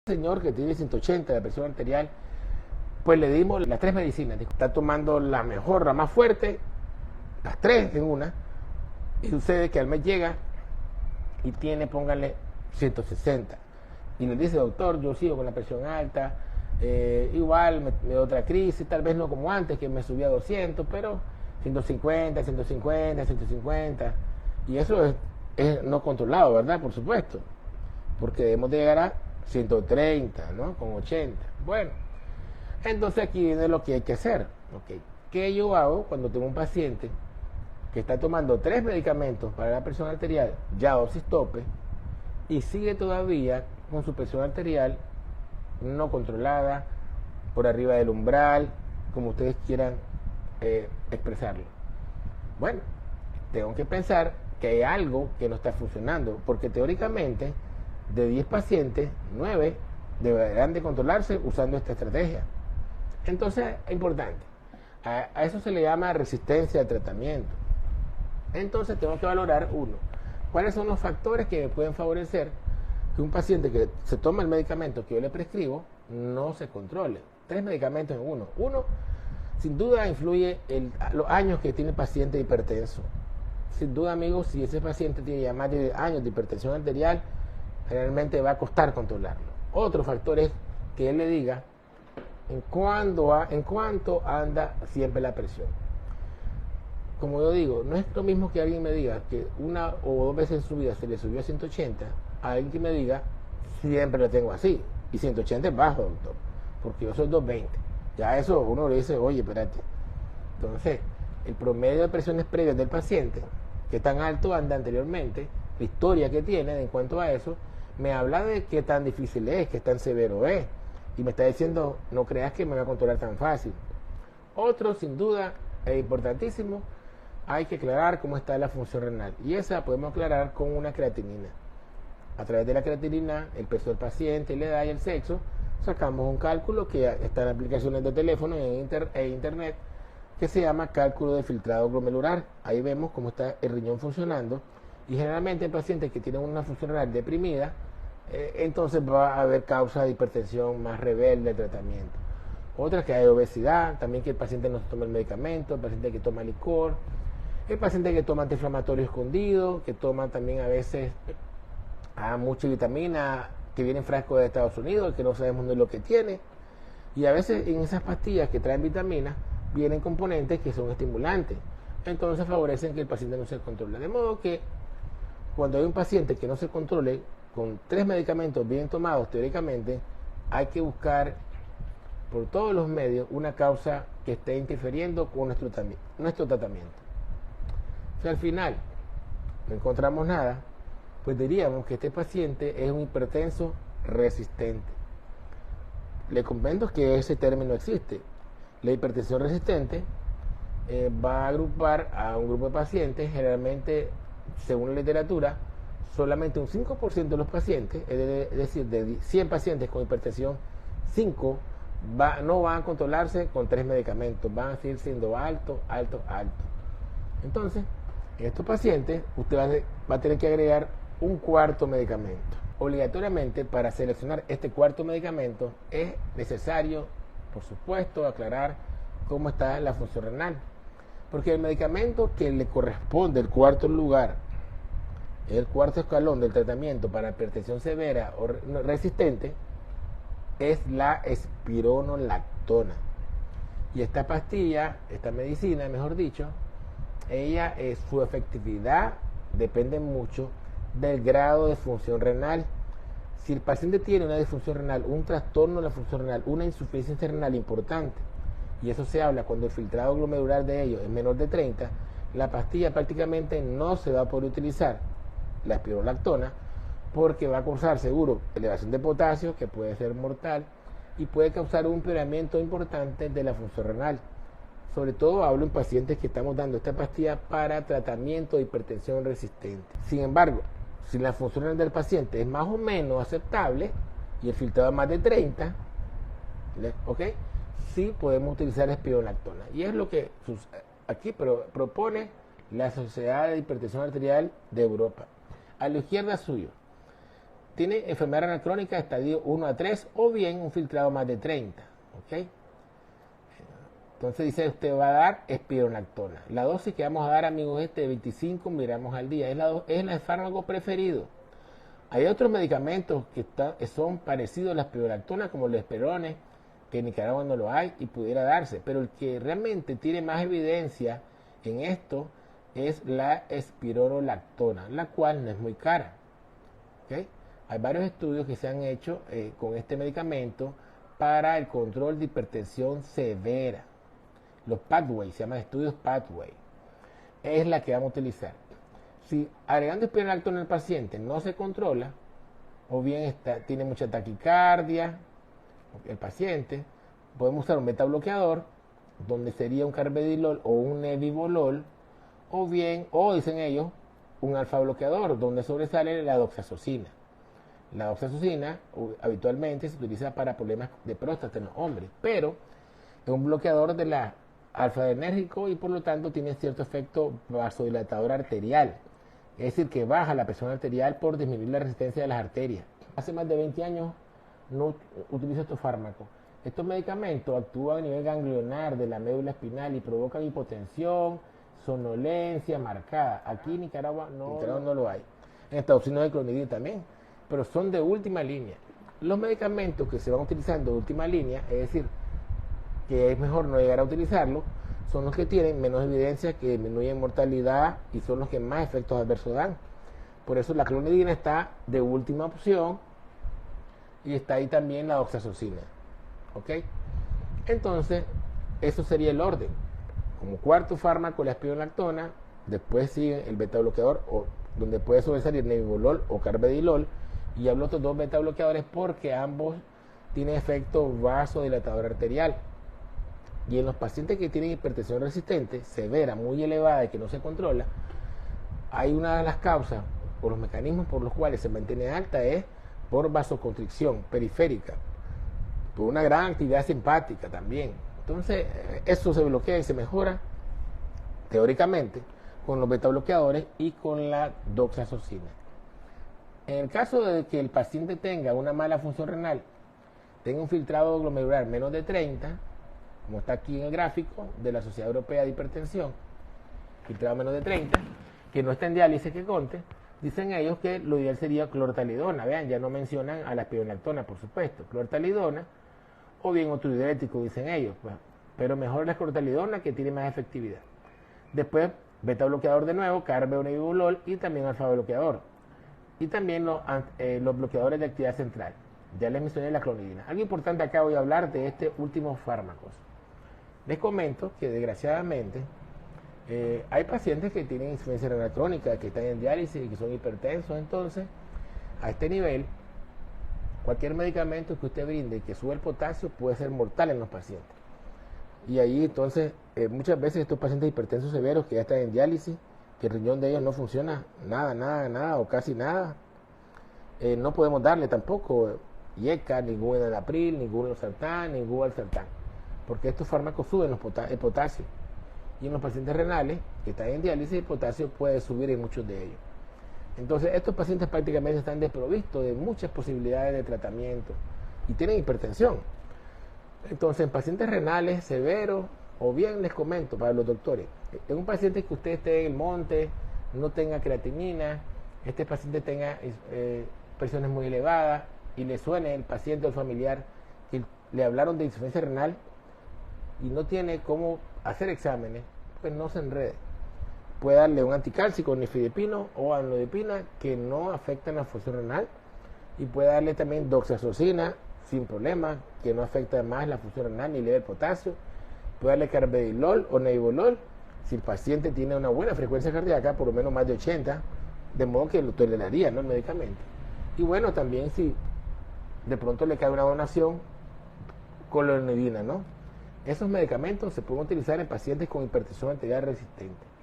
Señor que tiene 180 de presión arterial, pues le dimos las 3 medicinas. Está tomando la mejor, la más fuerte, las 3 en una, y sucede que al mes llega y tiene, póngale, 160. Y le dice, doctor, yo sigo con la presión alta, igual me da otra crisis, tal vez no como antes, que me subía a 200, pero 150, 150, 150. Y eso es no controlado, ¿verdad? Por supuesto, porque debemos de llegar a 130, ¿no? Con 80. Bueno, entonces aquí viene lo que hay que hacer. ¿Okay? ¿Qué yo hago cuando tengo un paciente que está tomando 3 medicamentos para la presión arterial, ya dosis tope, y sigue todavía con su presión arterial no controlada, por arriba del umbral, como ustedes quieran expresarlo? Bueno, tengo que pensar que hay algo que no está funcionando, porque teóricamente de 10 pacientes, 9 deberán de controlarse usando esta estrategia. Entonces, es importante. A eso se le llama resistencia al tratamiento. Entonces, tengo que valorar, uno, cuáles son los factores que me pueden favorecer que un paciente que se toma el medicamento que yo le prescribo no se controle. 3 medicamentos en uno. Uno, sin duda, influye los años que tiene el paciente hipertenso. Sin duda, amigos, si ese paciente tiene ya más de años de hipertensión arterial, generalmente va a costar controlarlo. Otro factor es que él le diga en cuánto anda siempre la presión. Como yo digo, no es lo mismo que alguien me diga que una o dos veces en su vida se le subió a 180, a alguien que me diga siempre lo tengo así. Y 180 es bajo, doctor, porque yo soy 220. Ya eso uno le dice, oye, espérate. Entonces, el promedio de presiones previas del paciente, que tan alto anda anteriormente, la historia que tiene en cuanto a eso, me habla de qué tan difícil es, qué tan severo es. Y me está diciendo, no creas que me va a controlar tan fácil. Otro, sin duda, es importantísimo, hay que aclarar cómo está la función renal. Y esa podemos aclarar con una creatinina. A través de la creatinina, el peso del paciente, la edad y el sexo, sacamos un cálculo que está en aplicaciones de teléfono e internet, que se llama cálculo de filtrado glomerular. Ahí vemos cómo está el riñón funcionando. Y generalmente en pacientes que tienen una función renal deprimida, entonces va a haber causa de hipertensión más rebelde al tratamiento. Otra, que hay obesidad, también que el paciente no se toma el medicamento, el paciente que toma licor, el paciente que toma antiinflamatorio escondido, que toma también a veces mucha vitamina que viene en frasco de Estados Unidos, que no sabemos ni lo que tiene. Y a veces en esas pastillas que traen vitaminas vienen componentes que son estimulantes. Entonces favorecen que el paciente no se controle. De modo que cuando hay un paciente que no se controle, con 3 medicamentos bien tomados teóricamente, hay que buscar por todos los medios una causa que esté interfiriendo con nuestro tratamiento. Si al final no encontramos nada, pues diríamos que este paciente es un hipertenso resistente. Le comento que ese término existe. La hipertensión resistente va a agrupar a un grupo de pacientes, generalmente, según la literatura, solamente un 5% de los pacientes, es decir, de 100 pacientes con hipertensión, 5 no van a controlarse con 3 medicamentos, van a seguir siendo alto. Entonces, en estos pacientes, usted va a tener que agregar un cuarto medicamento. Obligatoriamente, para seleccionar este cuarto medicamento, es necesario, por supuesto, aclarar cómo está la función renal. Porque el medicamento que le corresponde, el cuarto lugar, el cuarto escalón del tratamiento para hipertensión severa o resistente, es la espironolactona. Y esta pastilla, esta medicina, mejor dicho, su efectividad depende mucho del grado de función renal. Si el paciente tiene una disfunción renal, un trastorno de la función renal, una insuficiencia renal importante, y eso se habla cuando el filtrado glomerular de ellos es menor de 30, la pastilla prácticamente no se va a poder utilizar, la espironolactona, porque va a causar seguro elevación de potasio, que puede ser mortal, y puede causar un empeoramiento importante de la función renal. Sobre todo hablo en pacientes que estamos dando esta pastilla para tratamiento de hipertensión resistente. Sin embargo, si la función renal del paciente es más o menos aceptable y el filtrado es más de 30, ¿ok? Sí podemos utilizar espironolactona. Y es lo que aquí propone la Sociedad de Hipertensión Arterial de Europa. A la izquierda suyo, tiene enfermedad renal crónica estadio 1 a 3 o bien un filtrado más de 30. ¿Ok? Entonces dice, usted va a dar espironolactona. La dosis que vamos a dar, amigos, es de 25 miligramos al día. Es el fármaco preferido. Hay otros medicamentos que son parecidos a la espironolactona, como los esperones, que en Nicaragua no lo hay y pudiera darse. Pero el que realmente tiene más evidencia en esto es la espironolactona, la cual no es muy cara. ¿Okay? Hay varios estudios que se han hecho con este medicamento para el control de hipertensión severa. Los Pathway, se llaman estudios Pathway. Es la que vamos a utilizar. Si agregando espironolactona al paciente no se controla, o bien tiene mucha taquicardia, el paciente, podemos usar un beta bloqueador, donde sería un carbedilol o un nebivolol, o bien, o dicen ellos, un alfa bloqueador, donde sobresale la doxazosina. La doxazosina habitualmente se utiliza para problemas de próstata en los hombres, pero es un bloqueador de la alfa-adrenérgico y por lo tanto tiene cierto efecto vasodilatador arterial. Es decir, que baja la presión arterial por disminuir la resistencia de las arterias. Hace más de 20 años no utilizo estos fármacos. Estos medicamentos actúan a nivel ganglionar de la médula espinal y provocan hipotensión, somnolencia marcada. Aquí en Nicaragua no lo hay. En Estados Unidos hay clonidina también, pero son de última línea. Los medicamentos que se van utilizando de última línea, es decir, que es mejor no llegar a utilizarlo, son los que tienen menos evidencia, que disminuyen mortalidad y son los que más efectos adversos dan. Por eso la clonidina está de última opción y está ahí también la doxazosina. ¿Ok? Entonces, eso sería el orden. Como cuarto fármaco la espironolactona, después sigue el beta bloqueador, donde puede sobresalir nebivolol o carbedilol, y hablo de estos dos beta bloqueadores porque ambos tienen efecto vasodilatador arterial. Y en los pacientes que tienen hipertensión resistente, severa, muy elevada y que no se controla, hay una de las causas o los mecanismos por los cuales se mantiene alta es por vasoconstricción periférica, por una gran actividad simpática también. Entonces, eso se bloquea y se mejora teóricamente con los beta bloqueadores y con la doxazosina. En el caso de que el paciente tenga una mala función renal, tenga un filtrado glomerular menos de 30, como está aquí en el gráfico de la Sociedad Europea de Hipertensión, filtrado menos de 30, que no está en diálisis, que conte, dicen ellos que lo ideal sería clortalidona. Vean, ya no mencionan a la espironolactona, por supuesto, clortalidona, o bien otro diurético, dicen ellos, pues, pero mejor la clortalidona, que tiene más efectividad. Después, beta bloqueador de nuevo, carbenebivolol y también alfa bloqueador. Y también los bloqueadores de actividad central. Ya les mencioné la clonidina. Algo importante acá voy a hablar de estos últimos fármacos. Les comento que desgraciadamente hay pacientes que tienen insuficiencia renal crónica, que están en diálisis y que son hipertensos. Entonces, a este nivel, cualquier medicamento que usted brinde que suba el potasio puede ser mortal en los pacientes. Y ahí entonces, muchas veces estos pacientes hipertensos severos que ya están en diálisis, que el riñón de ellos no funciona nada o casi nada, no podemos darle tampoco IECA, ningún enalapril, ningún losartán, ningún valsartán, porque estos fármacos suben el potasio. Y en los pacientes renales que están en diálisis, el potasio puede subir en muchos de ellos. Entonces, estos pacientes prácticamente están desprovistos de muchas posibilidades de tratamiento y tienen hipertensión. Entonces, en pacientes renales severos, o bien les comento para los doctores, en un paciente que usted esté en el monte, no tenga creatinina, este paciente tenga presiones muy elevadas y le suene el paciente o el familiar que le hablaron de insuficiencia renal y no tiene cómo hacer exámenes, pues no se enrede. Puede darle un anticálcico, nifedipino o amlodipina, que no afectan la función renal, y puede darle también doxazosina sin problema, que no afecta más la función renal ni eleva el potasio. Puede darle carbedilol o nebivolol si el paciente tiene una buena frecuencia cardíaca, por lo menos más de 80, de modo que lo toleraría, ¿no?, el medicamento. Y bueno, también si de pronto le cae una donación, clonidina, ¿no? Esos medicamentos se pueden utilizar en pacientes con hipertensión arterial resistente.